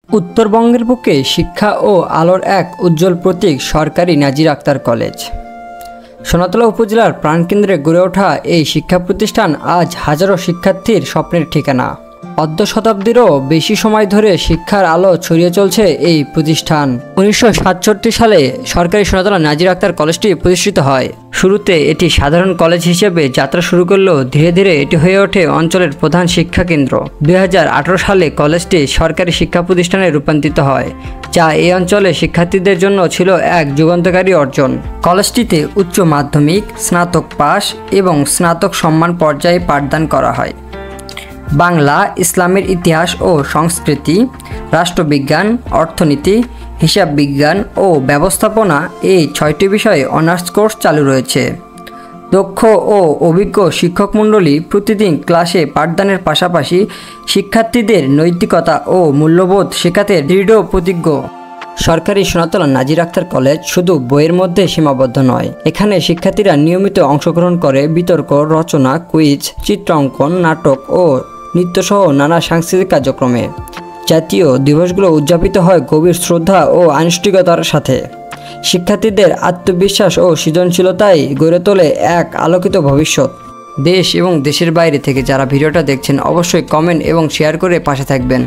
উত্তরবঙ্গের বুকে শিক্ষা ও আলোর এক উজ্জ্বল প্রতীক সরকারি নাজির আক্তার কলেজ। সোনাতলা উপজেলার প্রাণকেন্দ্রে গড়ে ওঠা এই শিক্ষা প্রতিষ্ঠান আজ হাজারো শিক্ষার্থীর স্বপ্নের ঠিকানা। অর্ধ শতাব্দীরও বেশি সময় ধরে শিক্ষার আলো ছড়িয়ে চলছে এই প্রতিষ্ঠান। 1967 সালে সরকারি সোনাতলা নাজির আক্তার কলেজটি প্রতিষ্ঠিত হয়। শুরুতে এটি সাধারণ কলেজ হিসেবে যাত্রা শুরু করলেও ধীরে ধীরে এটি হয়ে ওঠে অঞ্চলের প্রধান শিক্ষা কেন্দ্র। 2018 সালে কলেজটি সরকারি শিক্ষা প্রতিষ্ঠানে রূপান্তরিত হয়, যা এই অঞ্চলে শিক্ষার্থীদের জন্য ছিল এক যুগান্তকারী অর্জন। কলেজটিতে উচ্চ মাধ্যমিক, স্নাতক পাস এবং স্নাতক সম্মান পর্যায়ে পাঠদান করা হয়। বাংলা, ইসলামের ইতিহাস ও সংস্কৃতি, রাষ্ট্রবিজ্ঞান, অর্থনীতি, হিসাব বিজ্ঞান ও ব্যবস্থাপনা এই 6টি বিষয়ে অনার্স কোর্স চালু রয়েছে। দক্ষ ও অভিজ্ঞ শিক্ষকমণ্ডলী প্রতিদিন ক্লাসে পাঠদানের পাশাপাশি শিক্ষার্থীদের নৈতিকতা ও মূল্যবোধ শেখাতে দৃঢ় প্রতিজ্ঞ। সরকারি সোনাতলা নাজির আক্তার কলেজ শুধু বইয়ের মধ্যে সীমাবদ্ধ নয়। এখানে শিক্ষার্থীরা নিয়মিত অংশগ্রহণ করে বিতর্ক, রচনা, কুইজ, চিত্রাঙ্কন, নাটক ও নৃত্যসহ নানা সাংস্কৃতিক কার্যক্রমে। জাতীয় দিবসগুলো উদযাপিত হয় গভীর শ্রদ্ধা ও আনুষ্ঠানিকতার সাথে। শিক্ষার্থীদের আত্মবিশ্বাস ও সৃজনশীলতায় গড়ে তোলে এক আলোকিত ভবিষ্যৎ। দেশ এবং দেশের বাইরে থেকে যারা ভিডিওটা দেখছেন অবশ্যই কমেন্ট এবং শেয়ার করে পাশে থাকবেন।